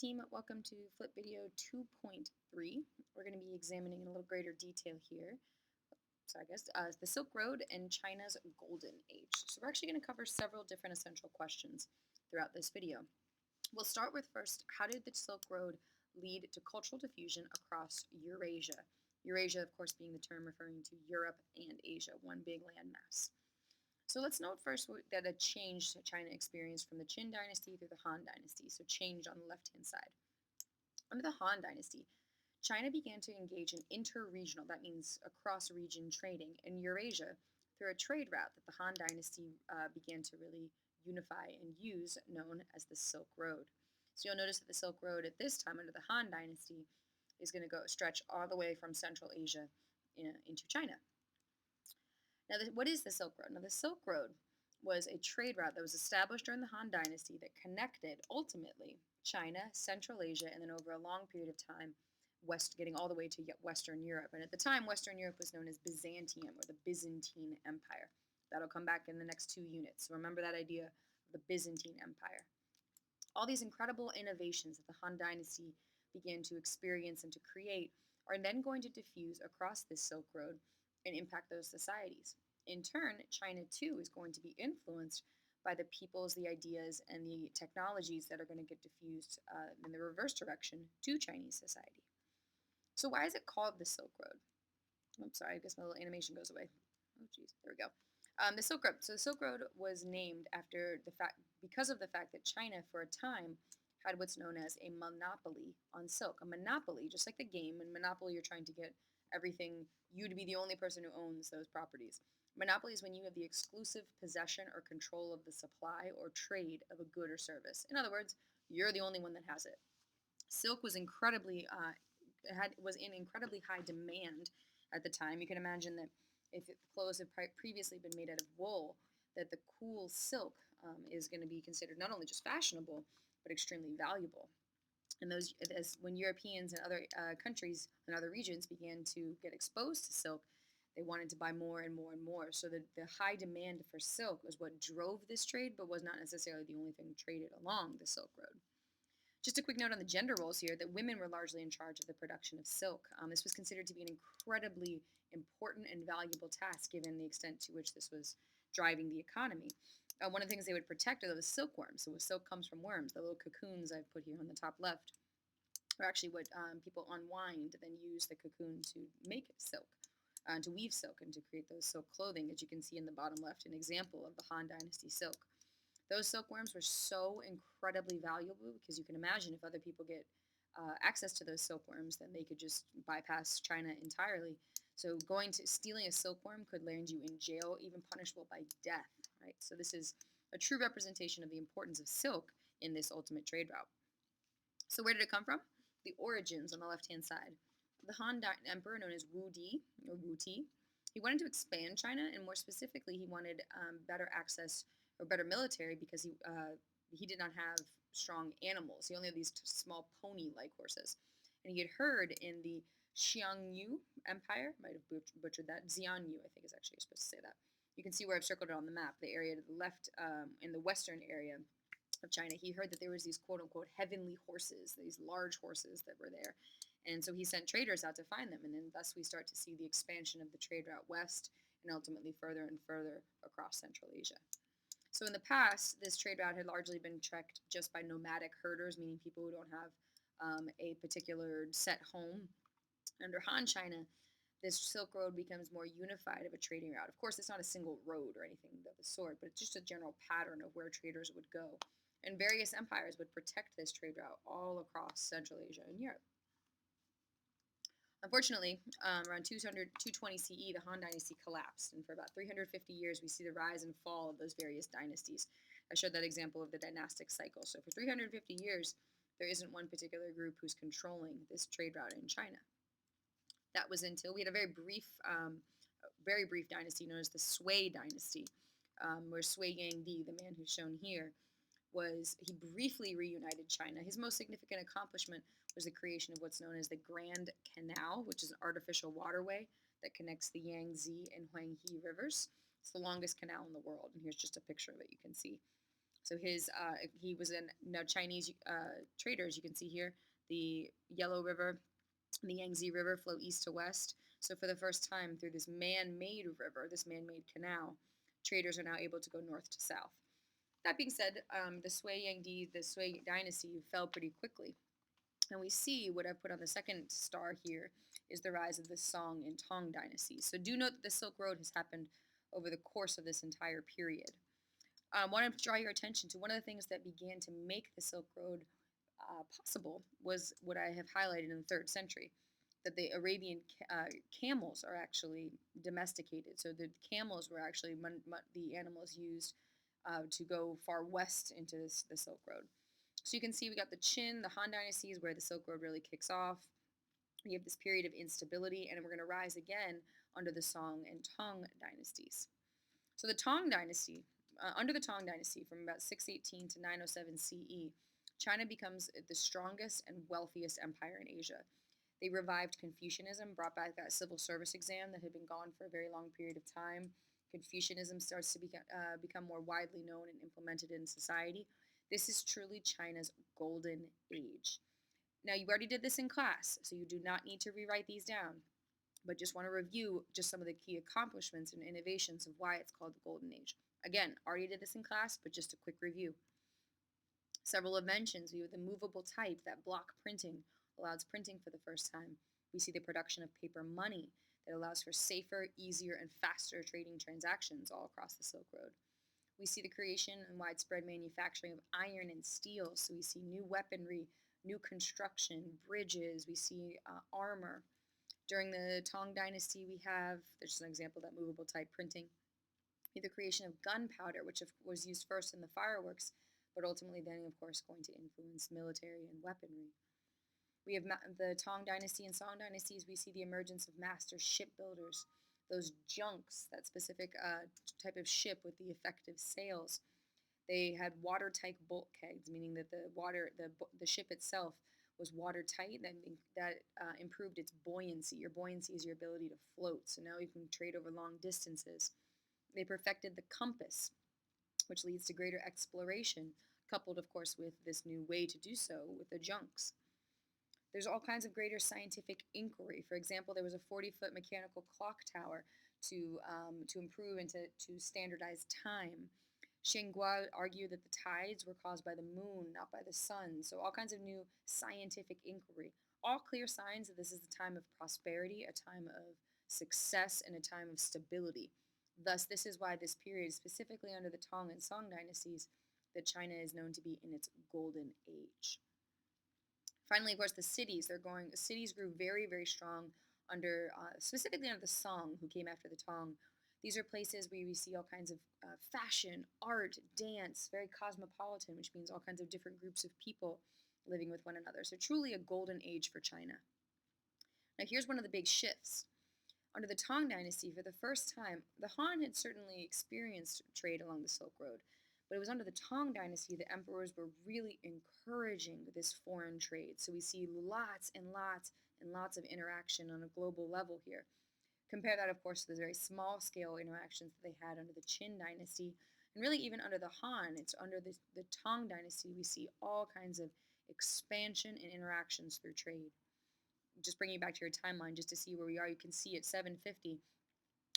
team, welcome to Flip Video 2.3. We're going to be examining in a little greater detail here, the Silk Road and China's Golden Age. So we're actually going to cover several different essential questions throughout this video. We'll start with first, how did the Silk Road lead to cultural diffusion across Eurasia? Eurasia, of course, being the term referring to Europe and Asia, one big landmass. So let's note first that a change China experienced from the Qin Dynasty through the Han Dynasty, so change on the left-hand side. Under the Han Dynasty, China began to engage in inter-regional, that means across-region trading, in Eurasia through a trade route that the Han Dynasty began to really unify and use, known as the Silk Road. So you'll notice that the Silk Road at this time under the Han Dynasty is going to stretch all the way from Central Asia into China. Now, what is the Silk Road? Now, the Silk Road was a trade route that was established during the Han Dynasty that connected, ultimately, China, Central Asia, and then over a long period of time, getting all the way to Western Europe. And at the time, Western Europe was known as Byzantium, or the Byzantine Empire. That'll come back in the next two units. So remember that idea of the Byzantine Empire. All these incredible innovations that the Han Dynasty began to experience and to create are then going to diffuse across this Silk Road and impact those societies. In turn, China too is going to be influenced by the peoples, the ideas, and the technologies that are going to get diffused in the reverse direction to Chinese society. So why is it called the Silk Road? I'm sorry, I guess my little animation goes away. Oh, geez, there we go. The Silk Road. So the Silk Road was named because of the fact that China, for a time, had what's known as a monopoly on silk. A monopoly, just like the game. In Monopoly, you're trying to get everything, you to be the only person who owns those properties. Monopoly is when you have the exclusive possession or control of the supply or trade of a good or service. In other words, you're the only one that has it. Silk was in incredibly high demand at the time. You can imagine that if clothes had previously been made out of wool, that the cool silk is going to be considered not only just fashionable, but extremely valuable. And when Europeans and other countries and other regions began to get exposed to silk, they wanted to buy more and more and more. So the high demand for silk was what drove this trade, but was not necessarily the only thing traded along the Silk Road. Just a quick note on the gender roles here, that women were largely in charge of the production of silk. This was considered to be an incredibly important and valuable task, given the extent to which this was driving the economy. One of the things they would protect are those silkworms. So silk comes from worms. The little cocoons I've put here on the top left are actually what people unwind, then use the cocoon to make silk, to weave silk, and to create those silk clothing, as you can see in the bottom left, an example of the Han Dynasty silk. Those silkworms were so incredibly valuable because you can imagine if other people get access to those silkworms, then they could just bypass China entirely. So stealing a silkworm could land you in jail, even punishable by death, right? So this is a true representation of the importance of silk in this ultimate trade route. So where did it come from? The origins on the left-hand side. The Han Emperor, known as Wu Di, or Wu Ti, he wanted to expand China, and more specifically, he wanted better access or better military because he did not have strong animals. He only had these small pony-like horses. And he had heard in the Xiongnu Empire, might have butchered that, Xianyu, I think is actually supposed to say that. You can see where I've circled it on the map, the area to the left in the western area of China. He heard that there was these quote-unquote heavenly horses, these large horses that were there. And so he sent traders out to find them, and then thus we start to see the expansion of the trade route west and ultimately further and further across Central Asia. So in the past, this trade route had largely been trekked just by nomadic herders, meaning people who don't have a particular set home. Under Han China, this Silk Road becomes more unified of a trading route. Of course, it's not a single road or anything of the sort, but it's just a general pattern of where traders would go. And various empires would protect this trade route all across Central Asia and Europe. Unfortunately, around 220 CE, the Han Dynasty collapsed, and for about 350 years, we see the rise and fall of those various dynasties. I showed that example of the dynastic cycle. So for 350 years, there isn't one particular group who's controlling this trade route in China. That was until we had a very brief dynasty known as the Sui Dynasty, where Sui Yangdi, the man who's shown here, he briefly reunited China. His most significant accomplishment was the creation of what's known as the Grand Canal, which is an artificial waterway that connects the Yangtze and Huanghe rivers. It's the longest canal in the world, and here's just a picture of it you can see. So he was in now Chinese traders. You can see here the Yellow River and the Yangtze River flow east to west. So for the first time through this man-made river, this man-made canal, traders are now able to go north to south. That being said, the Sui dynasty fell pretty quickly. And we see what I've put on the second star here is the rise of the Song and Tong dynasties. So do note that the Silk Road has happened over the course of this entire period. I want to draw your attention to one of the things that began to make the Silk Road possible was what I have highlighted in the 3rd century, that the Arabian camels are actually domesticated. So the camels were actually the animals used to go far west into the Silk Road. So you can see we got the Qin, the Han dynasties, where the Silk Road really kicks off. We have this period of instability, and we're going to rise again under the Song and Tong dynasties. So the Tong dynasty, under the Tong dynasty, from about 618 to 907 CE, China becomes the strongest and wealthiest empire in Asia. They revived Confucianism, brought back that civil service exam that had been gone for a very long period of time. Confucianism starts to become more widely known and implemented in society. This is truly China's golden age. Now, you already did this in class, so you do not need to rewrite these down, but just want to review just some of the key accomplishments and innovations of why it's called the golden age. Again, already did this in class, but just a quick review. Several inventions. We have the movable type, that block printing allows printing for the first time. We see the production of paper money that allows for safer, easier, and faster trading transactions all across the Silk Road. We see the creation and widespread manufacturing of iron and steel. So we see new weaponry, new construction, bridges. We see armor. During the Tong Dynasty, there's just an example of that movable type printing. We have the creation of gunpowder, which was used first in the fireworks, but ultimately then, of course, going to influence military and weaponry. We have the Tong Dynasty and Song Dynasties. We see the emergence of master shipbuilders, those junks, that specific type of ship with the effective sails. They had watertight bulkheads, meaning that the ship itself was watertight. That improved its buoyancy. Your buoyancy is your ability to float. So now you can trade over long distances. They perfected the compass, which leads to greater exploration, coupled, of course, with this new way to do so with the junks. There's all kinds of greater scientific inquiry. For example, there was a 40-foot mechanical clock tower to improve and to standardize time. Shenghua argued that the tides were caused by the moon, not by the sun. So all kinds of new scientific inquiry. All clear signs that this is a time of prosperity, a time of success, and a time of stability. Thus, this is why this period, specifically under the Tong and Song dynasties, that China is known to be in its golden age. Finally, of course, the cities. Cities grew very, very strong specifically under the Song, who came after the Tong. These are places where we see all kinds of fashion, art, dance, very cosmopolitan, which means all kinds of different groups of people living with one another. So truly a golden age for China. Now here's one of the big shifts. Under the Tang Dynasty, for the first time, the Han had certainly experienced trade along the Silk Road, but it was under the Tang Dynasty that emperors were really encouraging this foreign trade. So we see lots and lots and lots of interaction on a global level here. Compare that, of course, to the very small-scale interactions that they had under the Qin Dynasty, and really even under the Han. It's under the Tang Dynasty we see all kinds of expansion and interactions through trade. Just bringing you back to your timeline, just to see where we are, you can see at 750,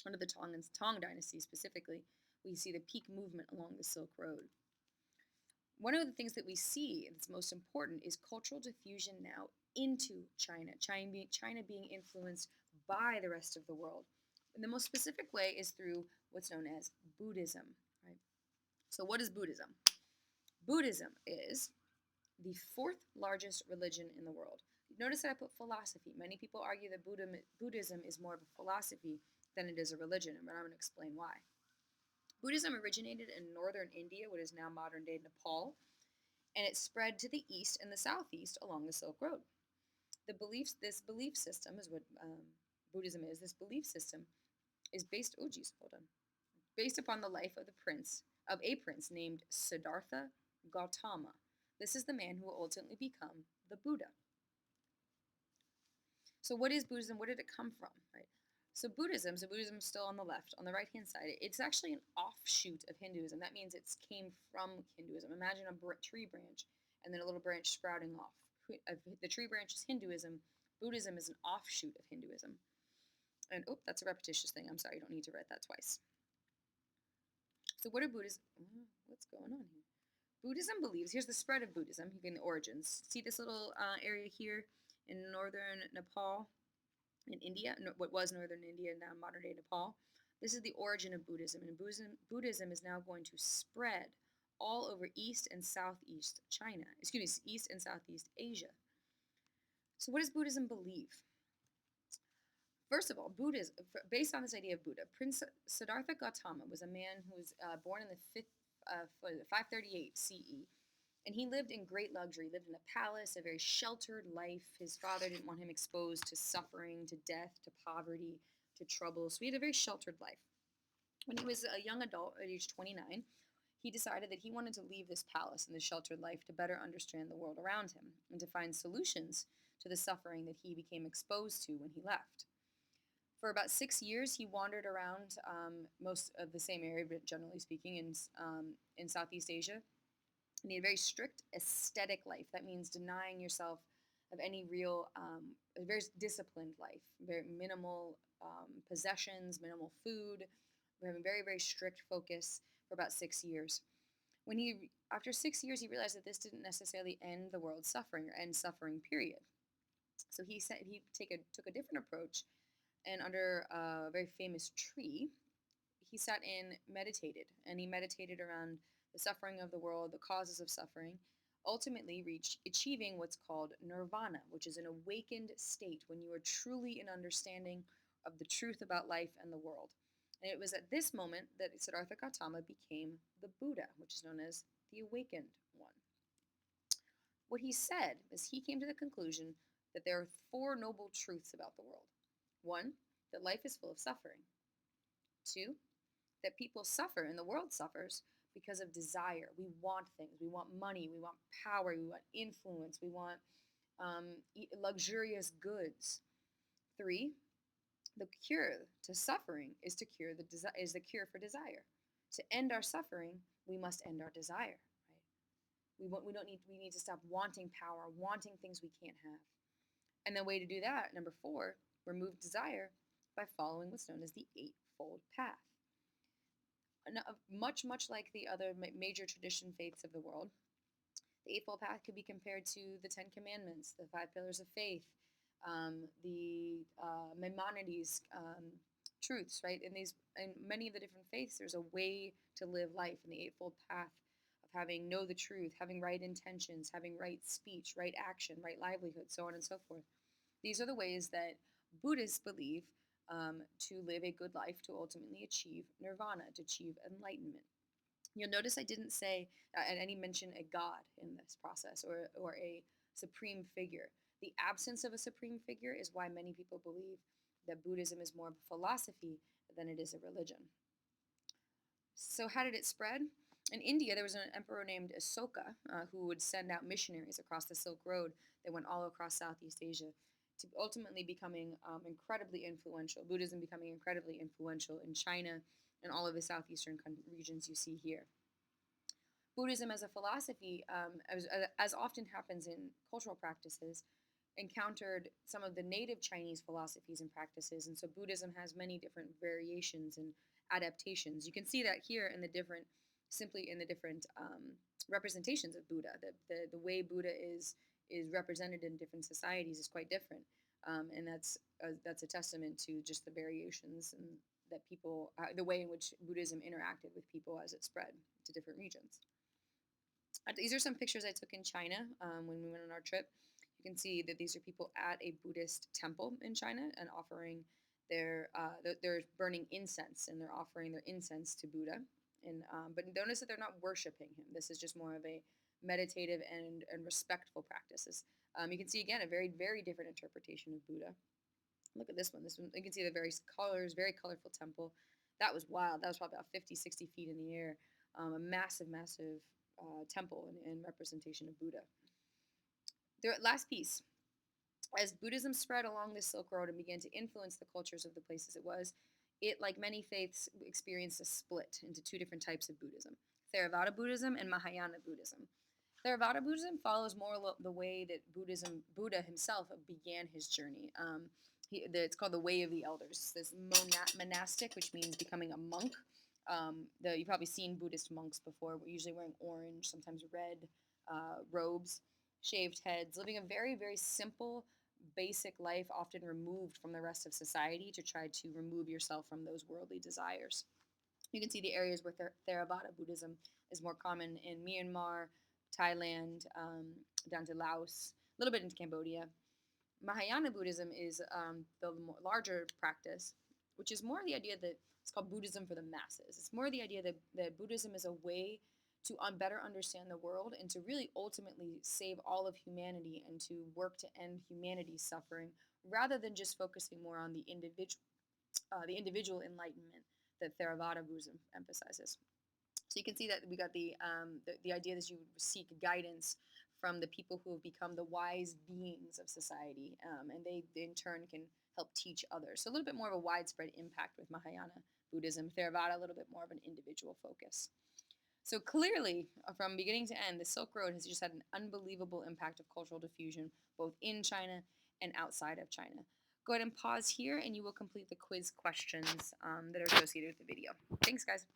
under the Tang Dynasty specifically, we see the peak movement along the Silk Road. One of the things that we see that's most important is cultural diffusion now into China. China being influenced by the rest of the world. And the most specific way is through what's known as Buddhism. Right? So what is Buddhism? Buddhism is the 4th largest religion in the world. Notice that I put philosophy. Many people argue that Buddhism is more of a philosophy than it is a religion, and I'm going to explain why. Buddhism originated in northern India, what is now modern-day Nepal, and it spread to the east and the southeast along the Silk Road. This belief system is what Buddhism is. This belief system is based upon the life of a prince named Siddhartha Gautama. This is the man who will ultimately become the Buddha. So what is Buddhism? Where did it come from? Right? So Buddhism is still on the left. On the right-hand side, it's actually an offshoot of Hinduism. That means it came from Hinduism. Imagine a tree branch and then a little branch sprouting off. The tree branch is Hinduism. Buddhism is an offshoot of Hinduism. And, oh, that's a repetitious thing. I'm sorry, you don't need to write that twice. So what are Buddhists? What's going on here? Buddhism believes, here's the spread of Buddhism, the origins. See this little area here in northern Nepal, in India, what was northern India, now modern day Nepal. This is the origin of Buddhism, and Buddhism is now going to spread all over East and Southeast China, East and Southeast Asia. So what does Buddhism believe? First of all, Buddhism, based on this idea of Buddha, Prince Siddhartha Gautama was a man who was born in the 538 CE, and he lived in great luxury, lived in a palace, a very sheltered life. His father didn't want him exposed to suffering, to death, to poverty, to trouble, so he had a very sheltered life. When he was a young adult at age 29, he decided that he wanted to leave this palace and this sheltered life to better understand the world around him and to find solutions to the suffering that he became exposed to when he left. For about 6 years, he wandered around most of the same area, but generally speaking, in Southeast Asia. And he had a very strict ascetic life. That means denying yourself of any real, a very disciplined life, very minimal possessions, minimal food. We're having very, very strict focus for about 6 years. After 6 years, he realized that this didn't necessarily end the world's suffering or end suffering, period. So he took a different approach, and under a very famous tree, he sat and meditated. And he meditated around the suffering of the world, the causes of suffering, ultimately achieving what's called nirvana, which is an awakened state when you are truly in understanding of the truth about life and the world. And it was at this moment that Siddhartha Gautama became the Buddha, which is known as the awakened one. What he said is he came to the conclusion that there are 4 noble truths about the world. 1, that life is full of suffering. 2, that people suffer and the world suffers because of desire. We want things. We want money. We want power. We want influence. We want luxurious goods. 3, the cure to suffering is the cure for desire. To end our suffering, we must end our desire. Right? We need to stop wanting power, wanting things we can't have. And the way to do that, number 4, remove desire by following what's known as the Eightfold Path. Much like the other major tradition faiths of the world, the Eightfold Path could be compared to the 10 Commandments, the 5 Pillars of Faith, the Maimonides truths, right? In many of the different faiths, there's a way to live life in the Eightfold Path of know the truth, having right intentions, having right speech, right action, right livelihood, so on and so forth. These are the ways that Buddhists believe to live a good life, to ultimately achieve nirvana, to achieve enlightenment. You'll notice I didn't say any mention a god in this process or a supreme figure. The absence of a supreme figure is why many people believe that Buddhism is more of a philosophy than it is a religion. So how did it spread? In India, there was an emperor named Asoka who would send out missionaries across the Silk Road. They went all across Southeast Asia, to ultimately becoming incredibly influential, Buddhism becoming incredibly influential in China and all of the southeastern regions you see here. Buddhism as a philosophy, as often happens in cultural practices, encountered some of the native Chinese philosophies and practices, and so Buddhism has many different variations and adaptations. You can see that here in the different representations of Buddha. The way Buddha is represented in different societies is quite different, and that's a testament to just the variations and that people, the way in which Buddhism interacted with people as it spread to different regions. These are some pictures I took in China when we went on our trip. You can see that these are people at a Buddhist temple in China and offering they're burning incense, and they're offering their incense to Buddha. But notice that they're not worshiping him. This is just more of a meditative and respectful practices. You can see, again, a very, very different interpretation of Buddha. Look at this one. This one, you can see the various colors, very colorful temple. That was wild. That was probably about 50, 60 feet in the air. A massive, massive temple and representation of Buddha. The last piece. As Buddhism spread along the Silk Road and began to influence the cultures of the places it was, it, like many faiths, experienced a split into two different types of Buddhism: Theravada Buddhism and Mahayana Buddhism. Theravada Buddhism follows more the way that Buddha himself began his journey. It's called the Way of the Elders. This monastic, which means becoming a monk. You've probably seen Buddhist monks before, usually wearing orange, sometimes red robes, shaved heads, living a very, very simple, basic life, often removed from the rest of society to try to remove yourself from those worldly desires. You can see the areas where Theravada Buddhism is more common in Myanmar, Thailand, down to Laos, a little bit into Cambodia. Mahayana Buddhism is the more larger practice, which is more the idea that it's called Buddhism for the masses. It's more the idea that Buddhism is a way to better understand the world and to really ultimately save all of humanity and to work to end humanity's suffering rather than just focusing more on the individual enlightenment that Theravada Buddhism emphasizes. So you can see that we got the idea that you seek guidance from the people who have become the wise beings of society, and they in turn can help teach others. So a little bit more of a widespread impact with Mahayana Buddhism. Theravada, a little bit more of an individual focus. So clearly, from beginning to end, the Silk Road has just had an unbelievable impact of cultural diffusion, both in China and outside of China. Go ahead and pause here, and you will complete the quiz questions that are associated with the video. Thanks, guys.